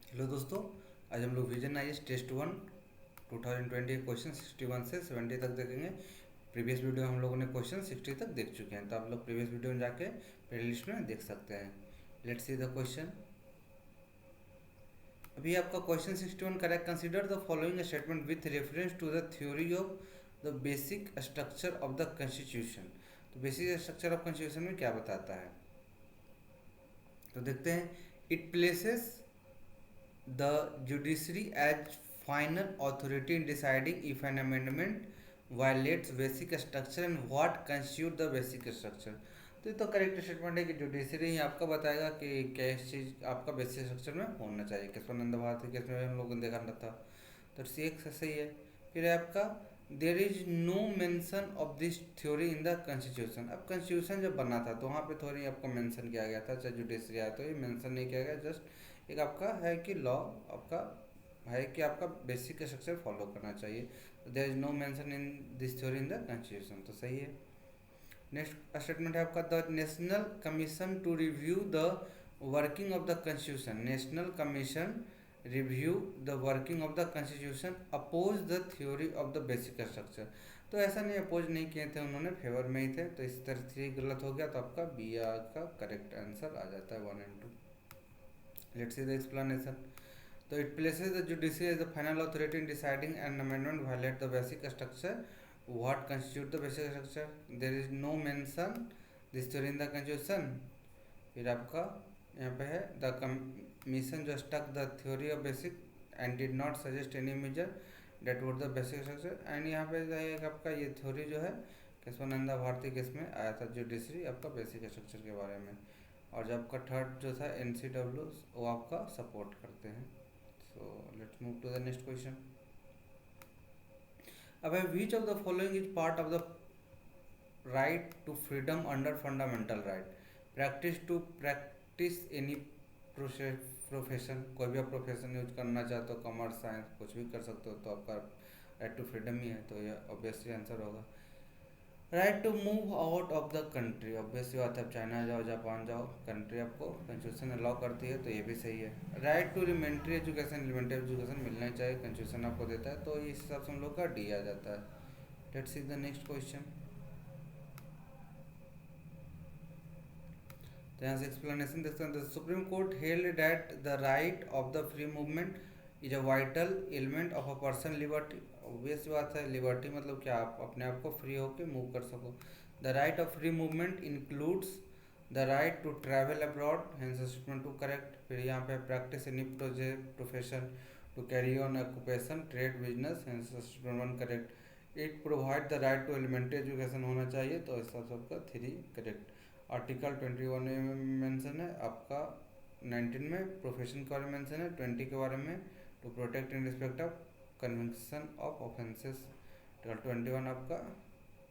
Hello दोस्तों, आज हम लोग विजन आईएएस टेस्ट 1 2020 क्वेश्चन 61 से 70 तक देखेंगे। प्रीवियस वीडियो हम लोगों ने क्वेश्चन 60 तक देख चुके हैं, तो आप लोग प्रीवियस वीडियो में जाके प्लेलिस्ट में देख सकते हैं। Let's see the question. अभी आपका question 61 correct. Consider the following statement with reference to the theory of the basic structure of the constitution. तो बेसिक स्ट्रक्चर ऑफ कॉन्स्टिट्यूशन में क्या बताता है, तो देखते हैं। It places the judiciary as final authority in deciding if an amendment violates basic structure and what constitute the basic structure। तो ये तो करेक्ट स्टेटमेंट है कि जुडिशरी ही आपका बताएगा कि कैसी चीज़ आपका बेसिक स्ट्रक्चर में होना चाहिए। केशवानंद भारती केस में हम लोगों ने देखा था, तो सी एक सही है। फिर है आपका there is no mention of this theory in the constitution. अब कॉन्स्टिट्यूशन जब बना था तो वहाँ पे थ्योरी आपका मेंशन किया गया था, चाहे जुडिशरी आया तो ये मेंशन नहीं किया गया। जस्ट एक आपका है कि लॉ आपका है कि आपका बेसिक स्ट्रक्चर फॉलो करना चाहिए। There is no mention in this theory in the constitution, तो सही है। नेक्स्ट स्टेटमेंट है आपका the national commission to review the working of the constitution. National commission review the working of the constitution oppose the theory of the basic structure. तो ऐसा नहीं, oppose नहीं किए थे उन्होंने, फेवर में ही थे। तो इस तरह से गलत हो गया, तो आपका बी का करेक्ट आंसर आ जाता है 1 and 2। Let's see the explanation. तो it places the judiciary as the final authority in deciding an amendment violate the basic structure. What constitute the basic structure? There is no mention this theory in the constitution. फिर आपका यहाँ पे है the commission जो stuck the theory of basic and did not suggest any major that would the basic structure. And यहाँ पे है आपका ये थ्योरी जो है केशवानंदा भारती केस में आया था जुडिशरी आपका बेसिक स्ट्रक्चर के बारे में। और जब आपका थर्ड जो था NCW वो आपका सपोर्ट करते हैं। So let's move to the next question. अब है which of the following is part of the right to freedom under fundamental right. Practice any profession. कोई भी आप प्रोफेशन यूज करना चाहते हो, कॉमर्स साइंस कुछ भी कर सकते हो, तो आपका राइट टू फ्रीडम ही है, तो ये ऑब्वियसली आंसर होगा। Right to move out of the country, obviously बात है, आप चाइना जाओ जापान जाओ, कंट्री आपको कॉन्स्टिट्यूशन अलाउ करती है, तो ये भी सही है। Right to elementary education, elementary education मिलना चाहिए, कॉन्स्टिट्यूशन आपको देता है, तो इस हिसाब से हम लोग का डी आ जाता है। Let's see the next question. तो यहाँ से एक्सप्लेनेशन देखते हैं। The supreme court held that the right of the free movement is a vital element of a person liberty. Obvious बात है, लिबर्टी मतलब क्या, आप अपने आप को फ्री होकर मूव कर सको। The right of free movement includes the right to travel abroad, hence statement two correct. फिर यहाँ पे practice any profession, to carry on occupation, trade, business, hence statement 1 correct. It provide the right to elementary education होना चाहिए, तो इस सबका 3 correct. Article 21 में mention है आपका, 19 में प्रोफेशन के बारे में मेंशन है, 20 के बारे में to protect in respect of conviction of offences. 21 आपका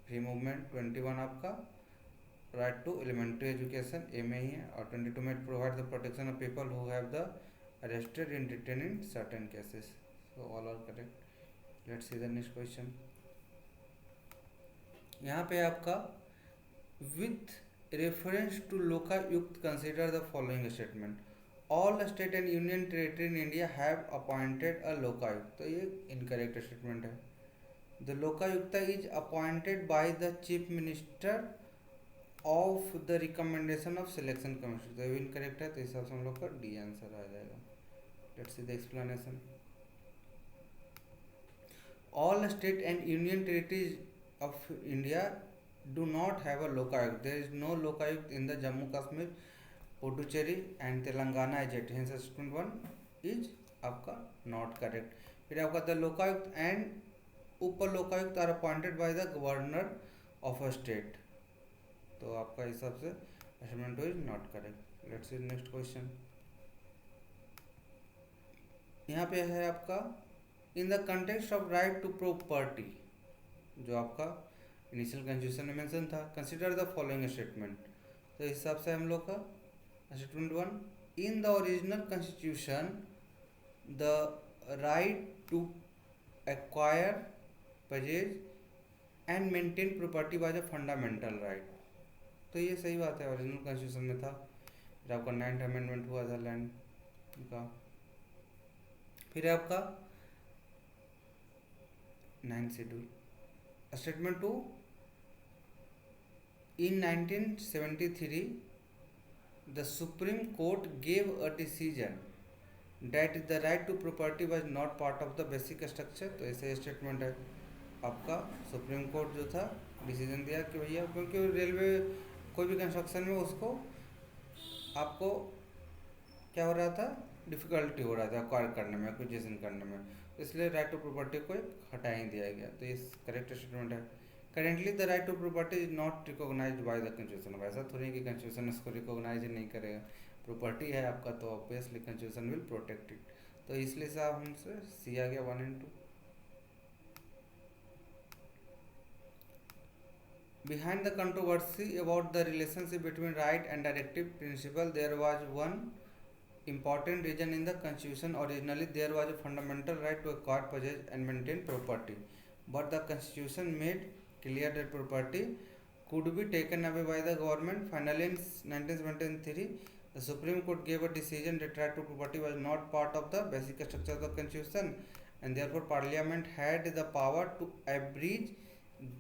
फ्री मूवमेंट, 21 आपका right to elementary education A में ही है, और 22 में provide the protection of people who have the arrested in detain in certain cases. So all are correct. Let's see the next question. यहाँ पे आपका with reference to Lokayukta consider the following statement। all state and union territory in India have appointed a Lokayukta, तो ये incorrect statement है। the Lokayukta is appointed by the chief minister of the recommendation of selection commission, तो ये incorrect है, तो इस हिसाब से हम लोग का डी आंसर आ जाएगा। let's see the explanation। all state and union territories of India do not have a lokayukt। there is no lokayukt in the Jammu Kashmir, Puducherry and Telangana as yet, hence statement 1 is आपका not correct। फिर आपका the Lokayukta and Upa Lokayukta are appointed by the governor of a state, तो आपका हिसाब से statement 2 is not correct. Let's see next question. यहाँ पे है आपका in the context of right to property, जो आपका इनिशियल कॉन्स्टिट्यूशन में मेंशन था, कंसिडर द फॉलोइंग स्टेटमेंट। तो इस हिसाब से हम लोग का statement 1 in the original constitution the right to acquire, purchase and maintain property was a fundamental right, तो ये सही बात है, ओरिजिनल कॉन्स्टिट्यूशन में था। फिर आपका 9th अमेंडमेंट हुआ था लैंड का, फिर है आपका 9 schedule statement 2 in 1973 the Supreme Court gave a decision that the right to property was not part of the basic structure। तो ऐसे स्टेटमेंट है आपका। सुप्रीम कोर्ट जो था डिसीजन दिया कि भैया क्योंकि रेलवे कोई भी कंस्ट्रक्शन में उसको आपको क्या हो रहा था, डिफ़िकल्टी हो रहा था एक्वायर करने में, एक्विजिशन करने में, इसलिए राइट टू प्रॉपर्टी को एक हटा ही दिया गया। तो ये करेक्ट स्टेटमेंट है। Currently the right to property is not recognised by the constitution. वैसा थोड़ी कि कॉन्स्टिट्यूशन इसको रिकॉग्नाइज नहीं करेगा, प्रॉपर्टी है आपका तो obviously constitution will protect it. तो इसलिए से आप हमसे सी आ गया 1 and 2। Behind the controversy about the relationship between right and directive principle, there was one important reason in the constitution. Originally, there was a fundamental right to acquire, possess, and maintain property, but the constitution made clear that property could be taken away by the government. Finally, in 1973, the Supreme Court gave a decision that right to property was not part of the basic structure of the constitution, and therefore Parliament had the power to abridge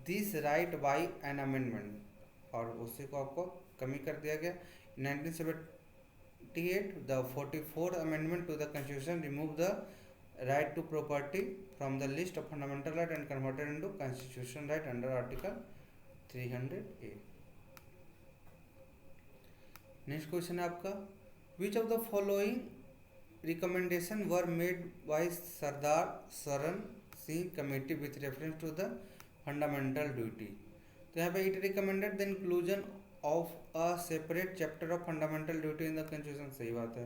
this right by an amendment, और उसी को आपको कमी कर दिया गया। 1978 द 44th amendment to the constitution remove the right to property from the list of fundamental right and converted into constitution right under article 300A। Next question है आपका, which of the following recommendation were made by Sardar Swaran Singh committee with reference to the fundamental duty. तो यहाँ पे it recommended the inclusion of a separate chapter of fundamental duty in the constitution. सही बात है,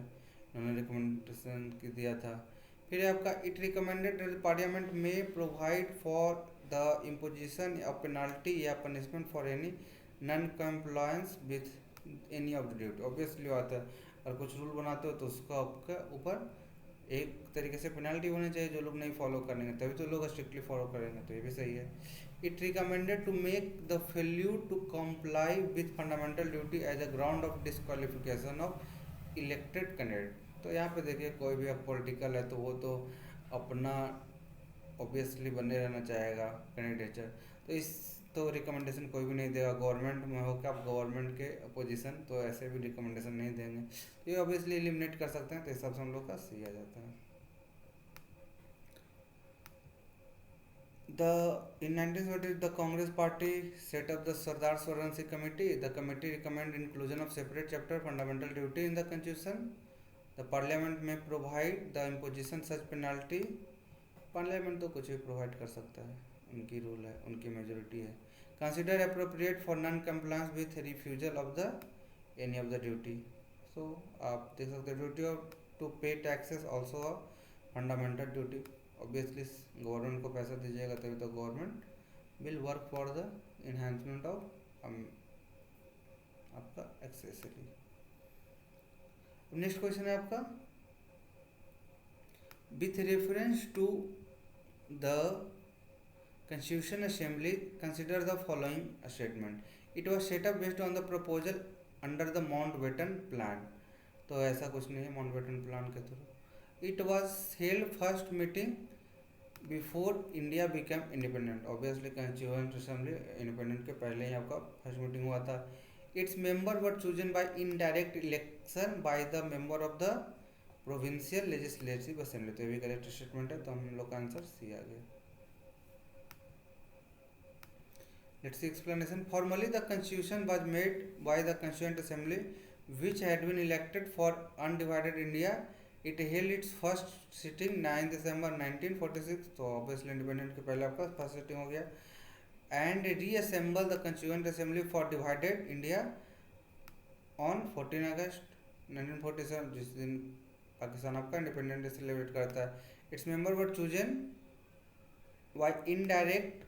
उन्होंने recommendation दिया था। फिर आपका इट रिकमेंडेड पार्लियामेंट में provide for the imposition of penalty या punishment for any non compliance with any of the duty. Obviously बात है, और कुछ रूल बनाते हो तो उसका आपके ऊपर एक तरीके से पेनल्टी होनी चाहिए, जो लोग नहीं फॉलो करेंगे तभी तो लोग स्ट्रिक्टली फॉलो करेंगे। तो ये भी सही है। It recommended to make the failure to comply with fundamental duty as a ground of disqualification of elected candidate. तो यहाँ पे देखिए कोई भी अब पॉलिटिकल है तो वो तो अपना ऑब्वियसली बने रहना चाहेगा कैंडिडेचर, तो इस तो रिकमेंडेशन कोई भी नहीं देगा। गवर्नमेंट में हो क्या आप गवर्नमेंट के अपोजिशन, तो ऐसे भी रिकमेंडेशन नहीं देंगे। ये ऑब्वियसली एलिमिनेट कर सकते हैं, तो इस हिसाब से हम लोग का सी आ जाता है। In 1970 the Congress party set up the Sardar Swaran Singh committee. The committee recommended inclusion of separate chapter fundamental duty in the constitution. The parliament may provide the imposition such penalty। Parliament तो कुछ भी provide कर सकता है, उनकी rule है, उनकी majority है। Consider appropriate for non compliance with refusal of the any of the duty. So आप देख सकते हैं duty of to pay taxes also a fundamental duty. Obviously government को पैसा दीजिएगा तभी तो government will work for the enhancement of आपका एक्सेसरी। नेक्स्ट क्वेश्चन है आपका, with reference to the Constitution Assembly consider the following statement. It was set up based on the proposal under the Mountbatten Plan। तो ऐसा कुछ नहीं है Mountbatten Plan के through. It was held first meeting before India became independent। Obviously Constituent Assembly independent के पहले ही आपका first meeting हुआ था। Its member were chosen by indirect election by the member of the provincial legislative assembly। तो ये भी correct statement है, तो हम लोग का आंसर सी आ गया। Let's see explanation. Formally, the constitution was made by the Constituent Assembly, which had been elected for undivided India. It held its first sitting 9 December 1946। तो obviously independent के पहले आपका फर्स्ट सिटिंग हो गया। And reassemble the Constituent Assembly for divided India on 14 August 1947, जिस दिन पाकिस्तान आपका independent day celebrate करता है। Its member were chosen by indirect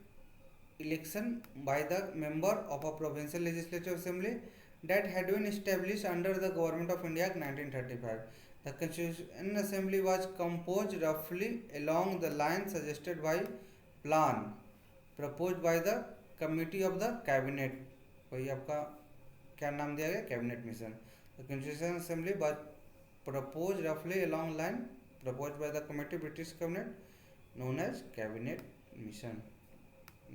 election by the member of a provincial legislative assembly that had been established under the government of India in 1935। The Constituent Assembly was composed roughly along the lines suggested by plan proposed by the Committee of the Cabinet। वही आपका क्या नाम दिया गया, cabinet mission. The Constituent Assembly was proposed roughly along line proposed by the committee British cabinet known as cabinet mission.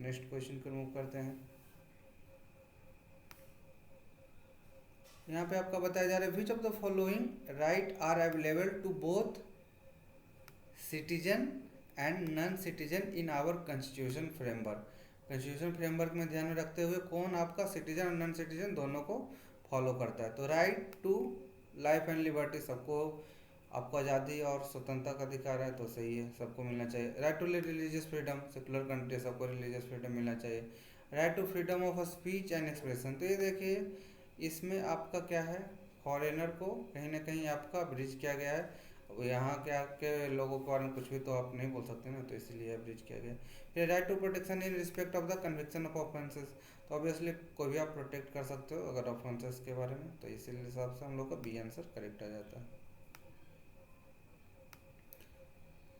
Next question को move करते हैं. यहाँ पे आपका बताया जा रहा है which of the following right are available to both citizen and non citizen in our constitution framework. Constitution framework में ध्यान में रखते हुए कौन आपका सिटीजन और नॉन सिटीजन दोनों को फॉलो करता है. तो right to life and liberty, सबको आपको आज़ादी और स्वतंत्रता का अधिकार है, तो सही है, सबको मिलना चाहिए. Right to religious freedom, secular country सबको रिलीजियस फ्रीडम मिलना चाहिए. Right to freedom of speech and expression, तो ये देखिए इसमें आपका क्या है, फॉरेनर को कहीं ना कहीं आपका ब्रिज किया गया है. यहाँ के आपके लोगों के बारे में कुछ भी तो आप नहीं बोल सकते ना, तो इसलिए ब्रिज किया गया. फिर right to protection in respect of the conviction of offences, तो ऑब्वियसली कोई भी आप प्रोटेक्ट कर सकते हो अगर ऑफेंसेस के बारे में, तो इसी हिसाब से हम लोग का बी आंसर करेक्ट आ जाता है.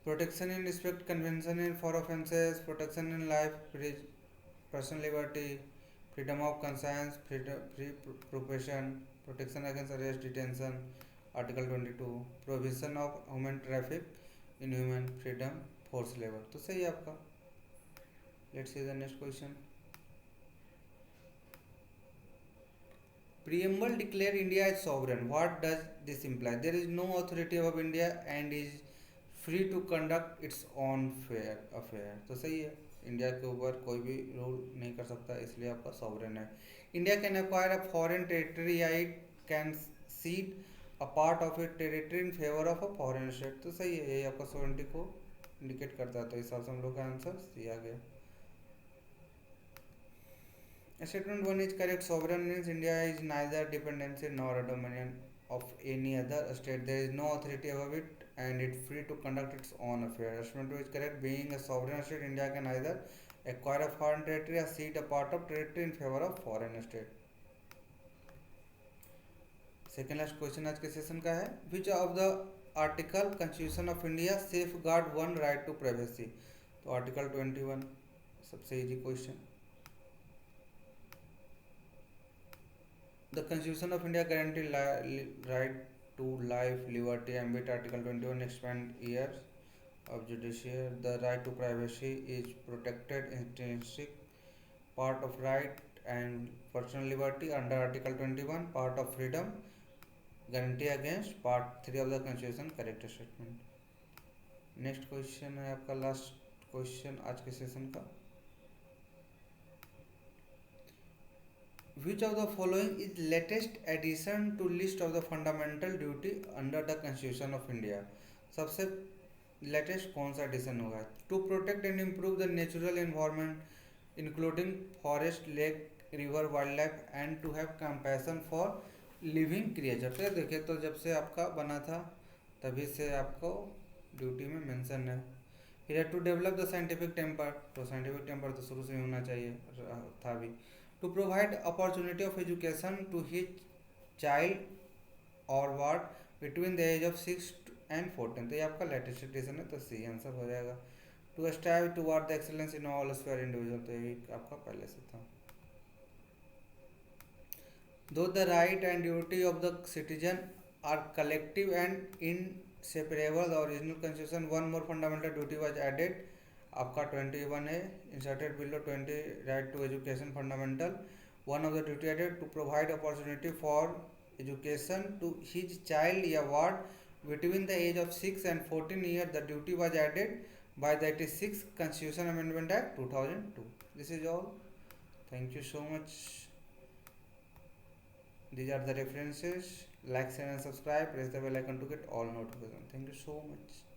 Protection in respect convention in for offences, protection in life, personal liberty, freedom of conscience, free profession, protection against arrest detention, article 22, provision of human traffic in human freedom, force labour, तो सही है आपका. Let's see the next question. Preamble declare India as sovereign. What does this imply? There is no authority of India and is free to conduct its own affair. तो सही है, India के ऊपर कोई भी रूल नहीं कर सकता, इसलिए आपका सॉवरेन है. India can acquire a foreign territory या it can cede a part of it territory in favour of a foreign state, तो सही है, ये आपका सॉवरेनिटी को इंडिकेट करता है, तो इस हिसाब से हम लोग का आंसर सी आ गया. Statement 1 is correct. Sovereign means India is neither dependency nor a dominion of any other state. There is no authority above it and it is free to conduct its own affairs. Statement 2 is correct. Being a sovereign state, India can either acquire a foreign territory or cede a part of territory in favor of foreign state. Second last question आज के session का है. Which of the article Constitution of India safeguard one right to privacy? तो article 21 सबसे easy question. The Constitution of India guarantees right to life, liberty, ambit Article 21 expand years of judiciary. The right to privacy is protected intrinsic part of right and personal liberty under Article 21, part of freedom, guarantee against part 3 of the Constitution. Correct statement. Next question है आपका last question आज के session का. Which of the following is latest addition to list of the fundamental duty under the Constitution of India? सबसे latest कौन सा edition होगा? To protect and improve the natural environment including forest, lake, river, wild life and to have compassion for living creature. तो देखिए, तो जब से आपका बना था तभी से आपको ड्यूटी में मेंशन है. फिर to develop the scientific temper, तो साइंटिफिक टेम्पर तो शुरू से ही होना चाहिए था भी. To provide opportunity of education to his child or what between the age of 6 and 14, तो ये आपका लेटेस्ट एडिशन है, तो सी आंसर हो जाएगा. To strive toward the excellence in all sphere individual, तो ये आपका पहले से था. Though the right and duty of the citizen are collective and inseparable, the original constitution one more fundamental duty was added, आपका 21 है inserted below 20 right to education fundamental. One of the duty added to provide opportunity for education to his child या ward between the age of 6 and 14 year. The duty was added by the 86 constitution amendment act 2002. This is all. Thank you so much. These are the references. Like, share and subscribe. Press the bell icon to get all notifications. Thank you so much.